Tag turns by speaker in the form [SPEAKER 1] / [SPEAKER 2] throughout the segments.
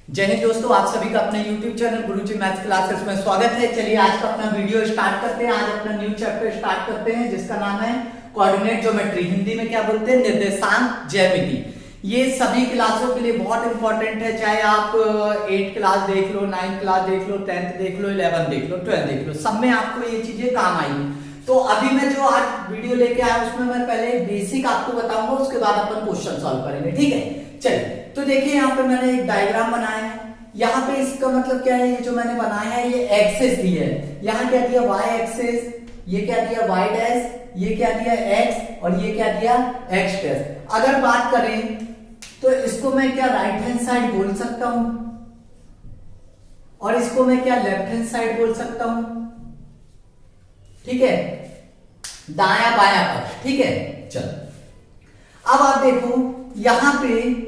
[SPEAKER 1] जय हिंद दोस्तों, आप सभी का अपने YouTube चैनल गुरुजी मैथ्स क्लासेस में स्वागत है। चलिए आज का अपना वीडियो स्टार्ट करते हैं। आज अपना न्यू चैप्टर स्टार्ट करते हैं जिसका नाम है कोऑर्डिनेट ज्योमेट्री। हिंदी में क्या बोलते हैं? निर्देशांक ज्यामिति। ये सभी क्लासों के लिए बहुत इंपॉर्टेंट है, चाहे आप 8 क्लास देख लो, 9 क्लास देख लो, 10th देख लो, 11 देख लो, 12 देख लो, सब में आपको ये चीजें काम आएंगी। तो अभी मैं जो आज वीडियो लेके आया उसमें मैं पहले बेसिक आपको बताऊंगा, उसके बाद अपन क्वेश्चन सॉल्व करेंगे। ठीक है, चलिए तो देखिए यहाँ पे मैंने एक डायग्राम बनाया है। यहाँ पे इसका मतलब क्या है, ये जो मैंने बनाया है ये एक्सेस दी है। यहाँ क्या दिया? y एक्सेस, ये क्या दिया? y डैश, ये क्या दिया? x, और ये क्या दिया? x dash. अगर बात करें तो इसको मैं क्या राइट हैंड साइड बोल सकता हूं, और इसको मैं क्या लेफ्ट हैंड साइड बोल सकता हूं। ठीक है, दाया बाया पक्ष। ठीक है, चलो अब आप देखो यहां पे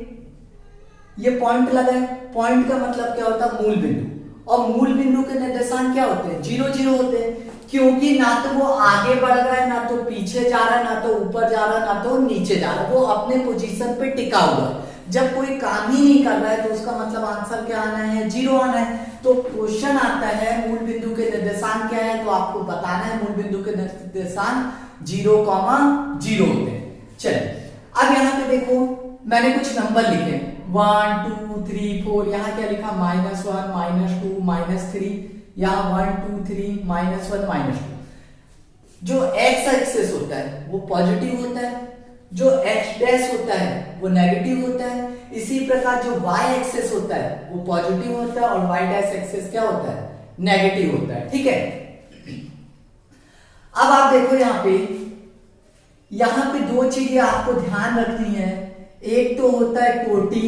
[SPEAKER 1] ये पॉइंट लगा है। पॉइंट का मतलब क्या होता है? मूल बिंदु। और मूल बिंदु के निर्देशांक क्या होते हैं? 0 0 होते हैं, क्योंकि ना तो वो आगे बढ़ रहा है, ना तो पीछे जा रहा है, ना तो ऊपर जा रहा है, ना तो नीचे जा रहा है। वो अपने पोजीशन पे टिका हुआ है। जब कोई काम ही नहीं कर रहा है तो उसका मतलब आंसर क्या आना है? 0 आना है। तो क्वेश्चन आता है मूल बिंदु के निर्देशांक क्या है, तो आपको बताना है मूल बिंदु के निर्देशांक 0, 0 होते हैं। चलिए अब यहाँ पे देखो मैंने कुछ नंबर लिखे 1 2 3 4। यहाँ क्या लिखा? -1 -2 -3। यहाँ 1 2 3 -1 -2। जो x एक्सेस होता है वो पॉजिटिव होता है, जो x डैश होता है वो नेगेटिव होता है। इसी प्रकार जो y एक्सेस होता है वो पॉजिटिव होता है, और y डैश एक्सेस क्या होता है? नेगेटिव होता है। ठीक है, अब आप देखो यहाँ पे दो चीजें आपको ध्यान रखनी है। एक तो होता है कोटि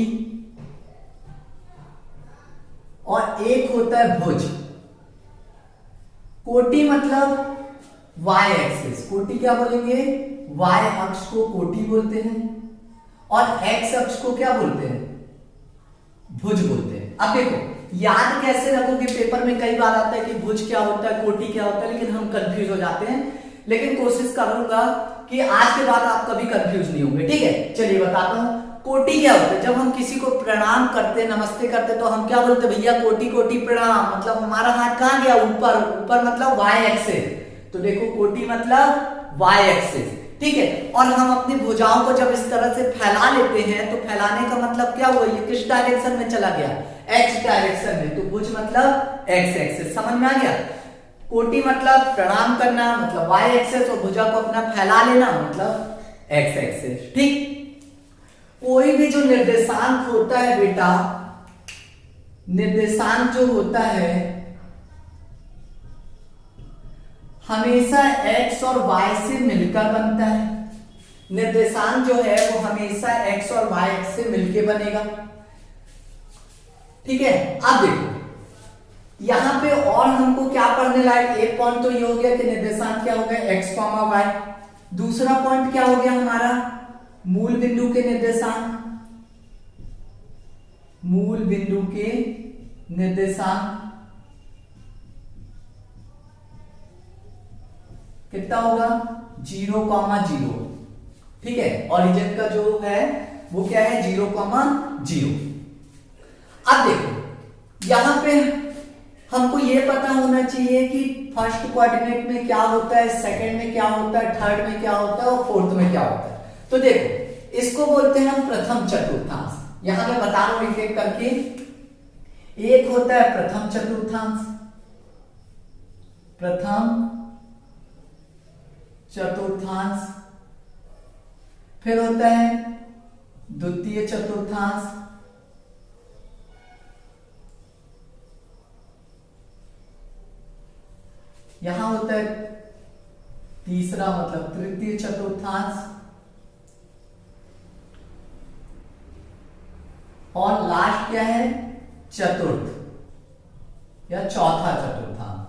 [SPEAKER 1] और एक होता है भुज। कोटि मतलब y एक्सिस, कोटि क्या बोलेंगे? y अक्ष को कोटि बोलते हैं, और x अक्ष को क्या बोलते हैं? भुज बोलते हैं। अब देखो याद कैसे रखोगे, पेपर में कई बार आता है कि भुज क्या होता है, कोटि क्या होता है, लेकिन हम कंफ्यूज हो जाते हैं। लेकिन कोशिश करूंगा कि आज के बाद आप कभी कंफ्यूज नहीं होंगे। ठीक है, चलिए बताता हूं कोटि क्या होता है। जब हम किसी को प्रणाम करते, नमस्ते करते, तो हम क्या बोलते? भैया कोटि कोटि प्रणाम। मतलब हमारा हाथ कहां गया? ऊपर। ऊपर मतलब y एक्सिस। तो देखो कोटि मतलब y एक्सिस। ठीक है, और हम अपनी भुजाओं को जब इस तरह से फैला लेते हैं तो फैलाने का मतलब क्या हुआ? ये किस डायरेक्शन में चला गया? x डायरेक्शन में। तो भुज मतलब x एक्सिस। समझ में आ गया? कोटि मतलब प्रणाम करना, मतलब y एक्सिस, और भुजा को अपना फैला लेना मतलब x एक्सिस। ठीक, कोई भी जो निर्देशांक होता है बेटा, निर्देशांक जो होता है हमेशा x और y से मिलकर बनता है। निर्देशांक जो है वो हमेशा x और y से मिलकर बनेगा। ठीक है, अब देखो यहां पे और हमको क्या पढ़ने लायक, एक पॉइंट तो ये हो गया कि निर्देशांक क्या हो गया? x, y। दूसरा पॉइंट क्या हो गया हमारा? मूल बिंदु के निर्देशांक। मूल बिंदु के निर्देशांक कितना होगा? 0, 0। ठीक है, ओरिजिन का जो है वो क्या है? 0, 0। अब देखो यहां पे हमको ये पता होना चाहिए कि फर्स्ट कोऑर्डिनेट में क्या होता है, सेकंड में क्या होता है, थर्ड में क्या होता है, और फोर्थ में क्या होता है। तो देखो इसको बोलते हैं हम प्रथम चतुर्थांश। यहां मैं बता रहा हूं एक एक करके। एक होता है प्रथम चतुर्थांश, प्रथम चतुर्थांश। फिर होता है द्वितीय चतुर्थांश, यहां होता है तीसरा मतलब तृतीय चतुर्थांश, और लास्ट क्या है? चतुर्थ या चौथा चतुर्थांश।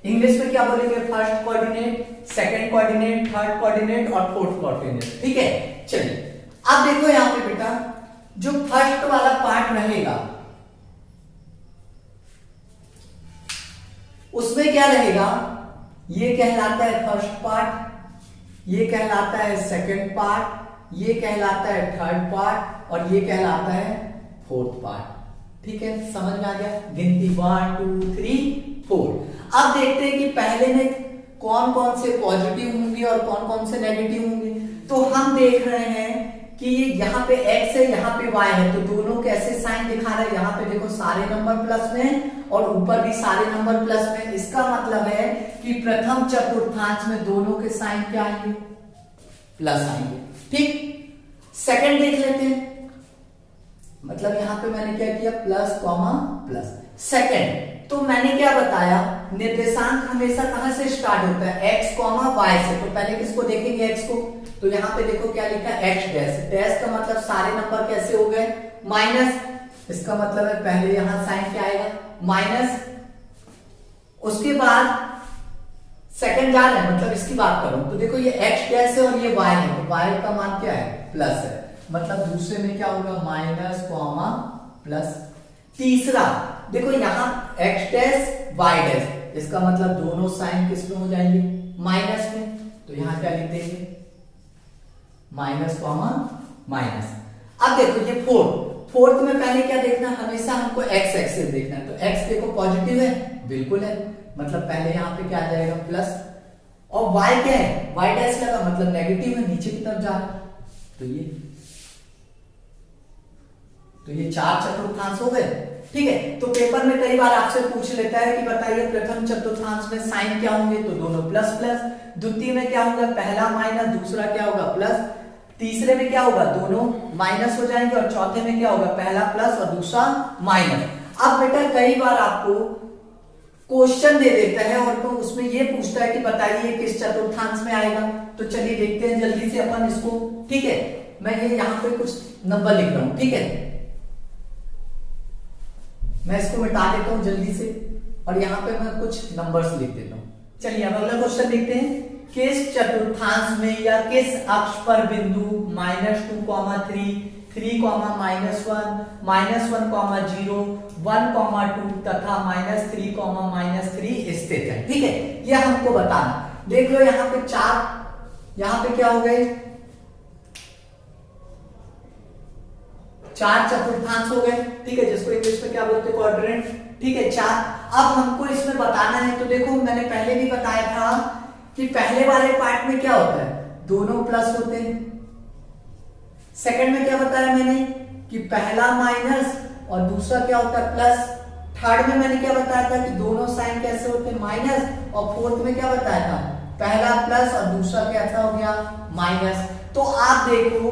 [SPEAKER 1] इंग्लिश में क्या बोलेंगे? First coordinate, second coordinate, third coordinate और फोर्थ कोऑर्डिनेट। ठीक है, चलिए अब देखो यहां पे बेटा जो फर्स्ट वाला पार्ट रहेगा उसमें क्या रहेगा? ये कहलाता है फर्स्ट पार्ट, ये कहलाता है सेकंड पार्ट, ये कहलाता है थर्ड पार्ट और ये कहलाता है फोर्थ पार्ट। ठीक है, समझ में आ गया? गिनती 1 2 3 4। अब देखते हैं कि पहले में कौन कौन से पॉजिटिव होंगे और कौन कौन से नेगेटिव होंगे। तो हम देख रहे हैं कि यहाँ पे x है, यहाँ पे y है, तो दोनों कैसे साइन दिखा रहे हैं। यहाँ पे देखो सारे नंबर प्लस में और ऊपर भी सारे नंबर प्लस में। इसका मतलब है कि प्रथम चतुर्थांश में दोनों के साइन क्या आएंगे? प्लस आएंगे। ठीक, सेकंड देख लेते हैं। मतलब यहां पे मैंने क्या किया? Plus comma plus. सेकंड तो मैंने क्या बताया? निर्देशांक हमेशा कहां से स्टार्ट होता है? x कॉमा y से। तो पहले किसको देखेंगे? x को। तो यहां पे देखो क्या लिखा है? x dash. डैश का मतलब सारे नंबर कैसे हो गए? माइनस। इसका मतलब है पहले यहां साइन क्या आएगा? माइनस। उसके बाद सेकंड जा रहा है, मतलब इसकी बात करूं तो देखो ये x डैश है और ये y है, तो y का मान क्या है? प्लस है। मतलब दूसरे में क्या होगा? Minus comma plus. तीसरा देखो यहाँ x डैश y डैश, इसका मतलब दोनों साइन किस में हो जाएंगे? माइनस में। तो यहाँ क्या लिख देंगे? Minus comma minus. अब देखो ये फोर्थ में पहले क्या देखना? हमेशा हमको x एक्सिस देखना है। तो x देखो पॉजिटिव है, बिल्कुल है, मतलब पहले यहाँ पे क्या आ जाएगा? प्लस। और y क्या है? y डैश लगा मतलब नेगेटिव है, नीचे की तरफ जा रहा है। तो ये 4 चतुर्थांश हो गए। ठीक है, तो पेपर में कई बार आपसे पूछ लेता है कि बताइए प्रथम चतुर्थांश में साइन क्या होंगे? तो दोनों प्लस प्लस। द्वितीय में क्या होगा? पहला माइनस, दूसरा क्या होगा? प्लस। तीसरे में क्या होगा? दोनों माइनस हो जाएंगे। और चौथे में क्या होगा? पहला प्लस और दूसरा माइनस। अब बेटा कई बार आपको क्वेश्चन दे देता है और तो उसमें ये पूछता है कि बताइए किस चतुर्थांश में आएगा। तो चलिए देखते हैं जल्दी से अपन इसको। ठीक है, मैं ये यहाँ पे कुछ नंबर लिख रहा हूं। ठीक है, मैं इसको मिटा देता हूं जल्दी से और यहाँ पे मैं कुछ नंबर्स लिख देता हूं। चलिए अब अगला क्वेश्चन देखते हैं। किस चतुर्थांश में या किस अक्ष पर बिंदु -2, 3, -1, -1, 1, 2 तथा -3, स्थित है। ठीक है, यह हमको बताना। देख लो यहाँ पे 4, यहाँ पे क्या हो गए? 4 चतुर्थांश हो गए। ठीक है, जिसको इंग्लिश में क्या बोलते हैं? क्वाड्रेंट। ठीक है, 4। अब हमको इसमें बताना है। तो देखो मैंने पहले भी बताया था कि पहले वाले पार्ट में क्या होता है? दोनों प्लस होते हैं। सेकंड में क्या बताया मैंने? कि पहला माइनस और दूसरा क्या होता है? प्लस। थर्ड में मैंने क्या बताया था? कि दोनों साइन कैसे होते हैं? माइनस। और फोर्थ में क्या बताया था? पहला प्लस और दूसरा कैसा हो गया? माइनस। तो आप देखो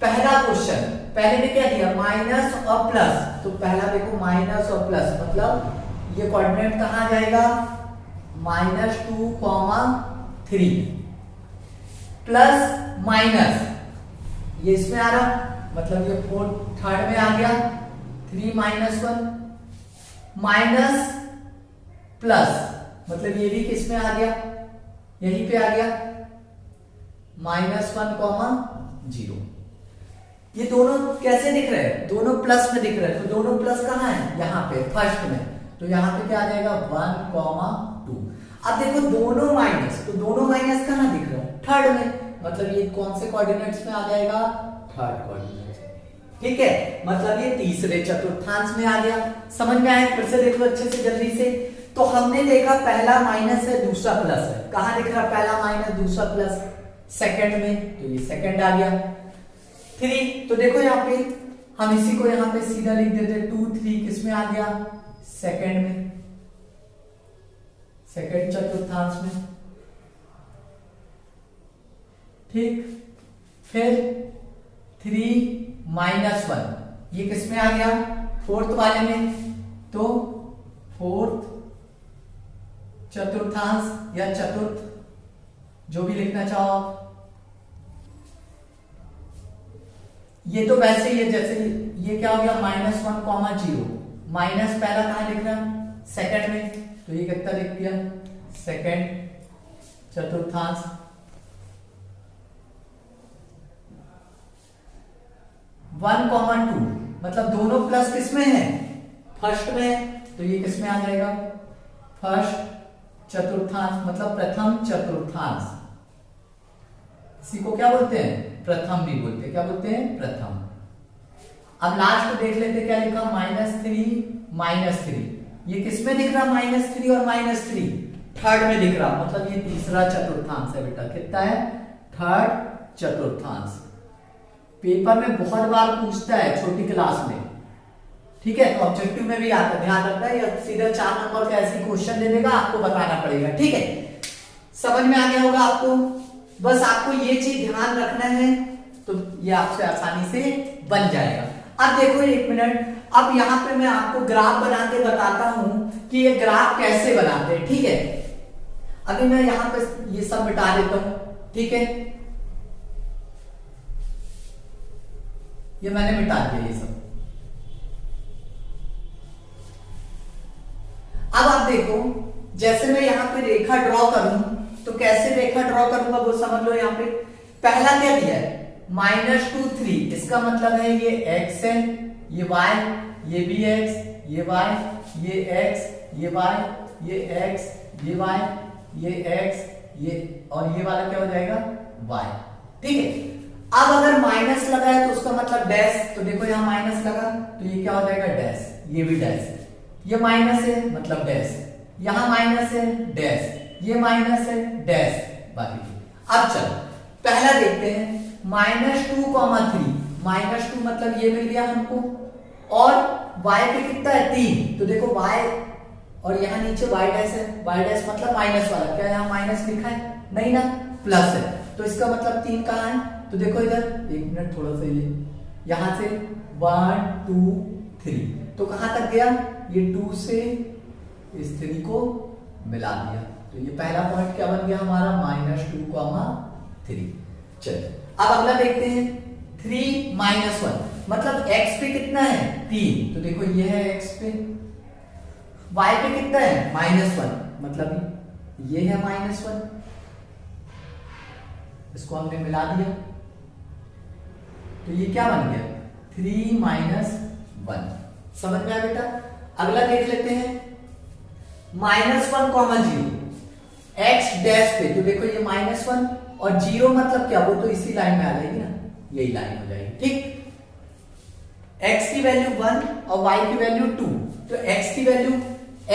[SPEAKER 1] पहला क्वेश्चन पहले में क्या दिया? माइनस और प्लस। तो पहला देखो माइनस और प्लस, मतलब ये कोऑर्डिनेट कहां जाएगा? -2, 3 प्लस माइनस, ये इसमें आ रहा, मतलब ये थर्ड में आ गया। 3 -1 माइनस प्लस, मतलब ये भी किस में आ गया? यहीं पे आ गया। -1, 0। ये दोनों कैसे दिख रहे हैं? दोनों प्लस में दिख रहे हैं। तो दोनों प्लस कहां है? यहाँ पे फर्स्ट में। तो यहाँ पे क्या आ जाएगा? 1, 2। अब देखो दोनों माइनस, तो दोनों माइनस कहां दिख रहा है? थर्ड में। मतलब ये कौन से कोऑर्डिनेट्स में आ जाएगा? Third coordinate. ठीक है, मतलब ये तीसरे चतुर्थांश में आ गया। समझ में आया? फिर से देख लो अच्छे से जल्दी से। तो हमने देखा पहला माइनस है, दूसरा प्लस है। कहां दिख रहा? पहला माइनस दूसरा प्लस, सेकंड में। तो ये सेकंड आ गया। 3, तो देखो यहाँ पे हम इसी को यहाँ पे सीधा लिख देते। 2, 3 किस में आ गया? सेकंड में, सेकंड चतुर्थांश में। ठीक, फिर 3 -1 ये किस में आ गया? फोर्थ वाले में। तो फोर्थ चतुर्थांश या चतुर्थ, जो भी लिखना चाहो आप। ये तो वैसे ही है, जैसे ये क्या हो गया? -1, 0। माइनस पहला कहां लिख रहा? सेकंड में। तो ये कितना लिख दिया? सेकंड चतुर्थांश। 1, 2 मतलब दोनों प्लस किस में है? फर्स्ट में। तो ये किस में आ जाएगा? फर्स्ट चतुर्थांश, मतलब प्रथम चतुर्थांश। इसी को क्या बोलते हैं? प्रथम भी बोलते हैं, क्या बोलते हैं, प्रथम। अब लास्ट देख लेते क्या लिखा, -3 ये किस में दिख रहा, -3 और -3 थर्ड में दिख रहा, मतलब ये तीसरा चतुर्थांश है बेटा। कितना है, थर्ड चतुर्थांश। पेपर में बहुत बार पूछता है छोटी क्लास में, ठीक है, तो ऑब्जेक्टिव में भी आता है, ध्यान रखना है। या सीधा 4 नंबर का ऐसी क्वेश्चन दे देगा, आपको बताना पड़ेगा, ठीक है। समझ में आ गया होगा आपको, बस आपको ये चीज ध्यान रखना है, तो ये आपसे आसानी से बन जाएगा। अब देखो 1 मिनट, अब यहाँ पे मैं आपको ग्राफ बना के बताता हूं कि ये ग्राफ कैसे बनाते हैं, ठीक है। अभी मैं यहाँ पे ये सब मिटा देता हूं, ठीक है, ये मैंने मिटा दिया ये सब। अब आप देखो, जैसे मैं यहाँ पे रेखा ड्रॉ करूं, तो कैसे रेखा ड्रॉ करूंगा वो समझ लो। यहाँ पे पहला क्या दिया है, -2 3, इसका मतलब है ये x है, ये y, ये भी x, ये y, ये x, ये y, ये x, ये y, ये x, ये, और ये वाला क्या हो जाएगा, y, ठीक है। अब अगर माइनस लगा है तो उसका मतलब डैश, तो देखो यहाँ माइनस लगा तो ये क्या हो जाएगा, डैश, ये भी डैश, ये माइनस है मतलब डैश, यहां माइनस है डैश, ये माइनस है डैश, बाकी। अब चलो पहला देखते हैं, -2, 3, -2 मतलब ये मिल गया हमको, और y पे कितना है, 3, तो देखो y, और यहाँ नीचे y डैश है, y डैश मतलब माइनस वाला, क्या यहाँ माइनस लिखा है, नहीं ना, प्लस है, तो इसका मतलब 3 कहाँ है, तो देखो इधर 1 मिनट थोड़ा सा, ये यहां से 1 2 3, तो कहां तक गया, ये 2 से इस 3 को मिला दिया, तो ये पहला पॉइंट क्या बन गया हमारा, -2, 3। चलिए अब अगला देखते हैं, 3 -1 मतलब x पे कितना है, 3, तो देखो ये है x पे, y पे कितना है, -1 मतलब ये है -1, इसको हमने मिला दिया, तो ये क्या बन गया, 3 -1। समझ में आया बेटा। अगला देख लेते हैं, -1, 0 x डैश पे, तो देखो ये -1 और 0 मतलब क्या, वो तो इसी लाइन में आ जाएगी ना, यही लाइन हो जाएगी, ठीक। x की वैल्यू 1 और y की वैल्यू 2, तो x की वैल्यू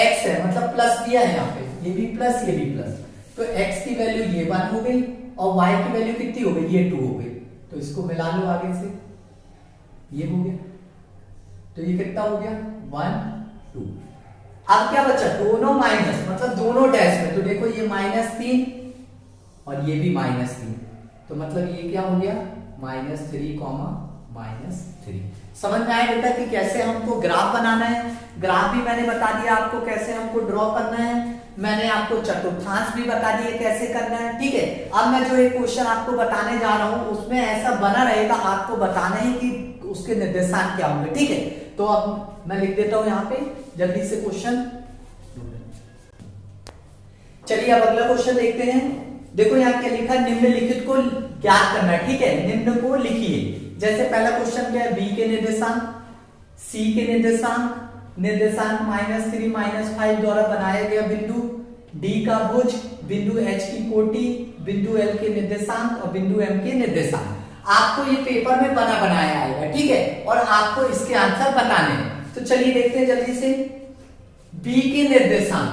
[SPEAKER 1] x है मतलब प्लस दिया है यहाँ पे, ये भी प्लस ये भी प्लस, तो x की वैल्यू ये 1 हो गई और y की वैल्यू कितनी हो गई, ये 2 हो गई, तो इसको मिला लो आगे से, ये हो गया, तो ये कितना हो गया, 1 2। अब क्या बचा, दोनों माइनस मतलब दोनों डैश में, तो देखो ये -3 और ये भी -3, तो मतलब ये क्या हो गया, -3, -3। समझ में आया बेटा कि कैसे हमको ग्राफ बनाना है। ग्राफ भी मैंने बता दिया आपको कैसे हमको ड्रॉ करना है, मैंने आपको चतुर्थांश भी बता दिए कैसे करना है, ठीक है। अब मैं जो एक क्वेश्चन आपको बताने जा रहा हूं उसमें ऐसा बना रहेगा, आपको बताना है कि उसके निर्देशांक क्या होंगे, ठीक है। तो अब मैं लिख देता हूं यहाँ पे जल्दी से क्वेश्चन। चलिए अब अगला क्वेश्चन देखते हैं। देखो यहाँ क्या लिखा, निम्नलिखित को ज्ञात करना है, ठीक है, निम्न को लिखिए। जैसे पहला क्वेश्चन क्या है, बी के निर्देशांक, सी के निर्देशांक, निर्देशांक -3 -5 द्वारा बनाया गया बिंदु, डी का भुज, बिंदु एच की कोटि, बिंदु एल के निर्देशांक और बिंदु एम के निर्देशांक। आपको ये पेपर में बना बनाया आएगा, ठीक है, और आपको इसके आंसर बताने हैं। तो चलिए देखते हैं जल्दी से, बी के निर्देशांक,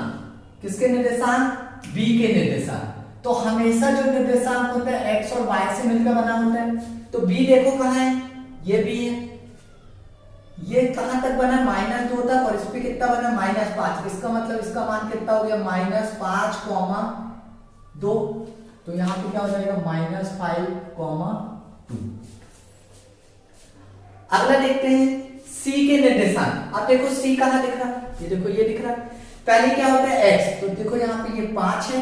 [SPEAKER 1] किसके निर्देशांक, बी के निर्देशांक। तो हमेशा जो निर्देशांक होता है x और y से मिलकर बना होता है, तो b देखो कहां है, ये b है, ये कहां तक बना, -2 तक, और इस पे कितना बना, -5, इसका मतलब इसका मान कितना हो गया, -5, 2, तो यहां पे क्या हो जाएगा, -5, 2। अगला देखते हैं c के निर्देशांक। अब देखो c कहां दिख रहा, ये देखो ये दिख रहा, पहले क्या होता है x, तो देखो यहाँ पे ये 5 है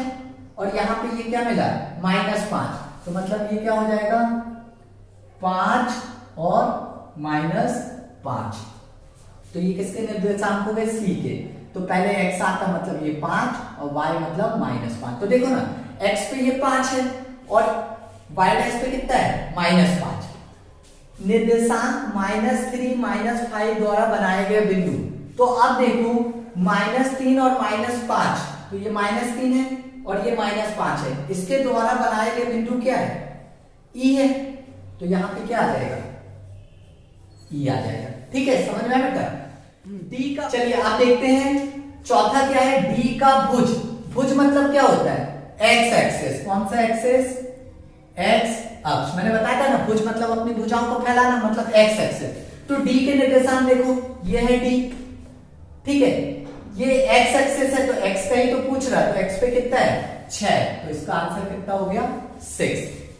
[SPEAKER 1] और यहाँ पे ये क्या मिला, -5, तो मतलब ये क्या हो जाएगा, 5 और -5, तो ये किसके निर्देशांक हो गए, c के। तो पहले x आता मतलब ये 5 और y मतलब -5, तो देखो ना x पे ये 5 है और y डैश पे कितना है, -5। निर्देशांक -3 -5 द्वारा बनाया गया बिंदु, तो अब देखो -3 और -5, तो ये -3 है और ये -5 है, इसके द्वारा बनाए गए बिंदु क्या है, E है, तो यहां पे क्या आ जाएगा, ई आ जाएगा। ठीक है, समझ में आया बेटा? डी का, चलिए आप देखते हैं चौथा क्या है, डी का भुज। भुज मतलब क्या होता है, एक्स एक्सेस। कौन सा एक्सेस, एक्स अक्ष। मैंने बताया था ना, भुज मतलब अपनी भुजाओं को फैलाना, मतलब एक्स एक्सेस। तो डी के निर्देशांक देखो, ये है डी। ठीक है, ये एक्स एक्सेस है तो एक्स का ही तो पूछ रहा है, तो एक्स पे कितना है 6, तो इसका आंसर कितना हो गया 6।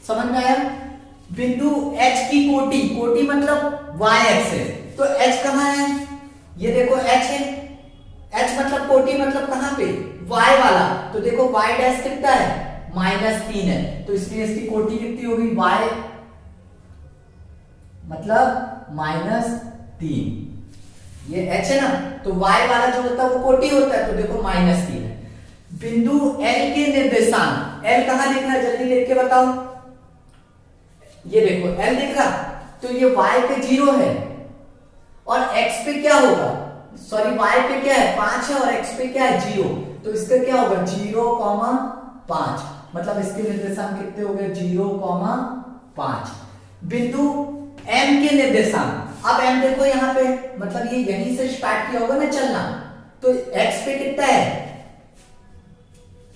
[SPEAKER 1] समझ में आया? बिंदु एच की कोटि, कोटि मतलब वाई एक्सेस, तो एच कहां है, ये देखो एच है। एच मतलब कोटि मतलब कहां पे, वाई वाला। तो देखो वाई डैश कितना है -3 है, तो इसलिए इसकी कोटि कितनी होगी, वाई मतलब -3। ये एच है ना, तो वाई वाला जो होता है वो कोटि होता है, तो देखो -3 है। बिंदु एल के निर्देशांक, एल कहां दिख रहा है, जल्दी लिख के बताओ। ये देखो एल दिख रहा, तो ये y पे 0 है और x पे क्या होगा, सॉरी y पे क्या है 5 है और x पे क्या है 0, तो इसका क्या होगा 0,5, मतलब इसके निर्देशांक कितने हो गए 0,5। बिंदु m के निर्देशांक, अब m देखो यहाँ पे, मतलब ये यहीं से स्टार्ट किया होगा ना चलना, तो x पे कितना है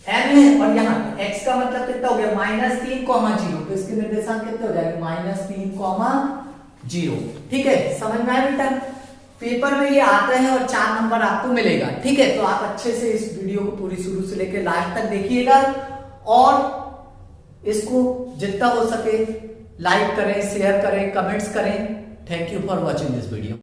[SPEAKER 1] m है और यहाँ x का मतलब कितना हो गया -3,0, तो इसके निर्देशांक कितने हो जाएंगे -3,0। ठीक है, समझ में आया बेटा? पेपर में ये आता है और 4 नंबर आपको मिलेगा। ठीक है, तो आप अच्छे से इस वीडियो को पूरी शुरू से लेकर लास्ट तक देखिएगा और इसको जितना हो सके लाइक करें, शेयर करें, कमेंट्स करें। Thank you for watching this video.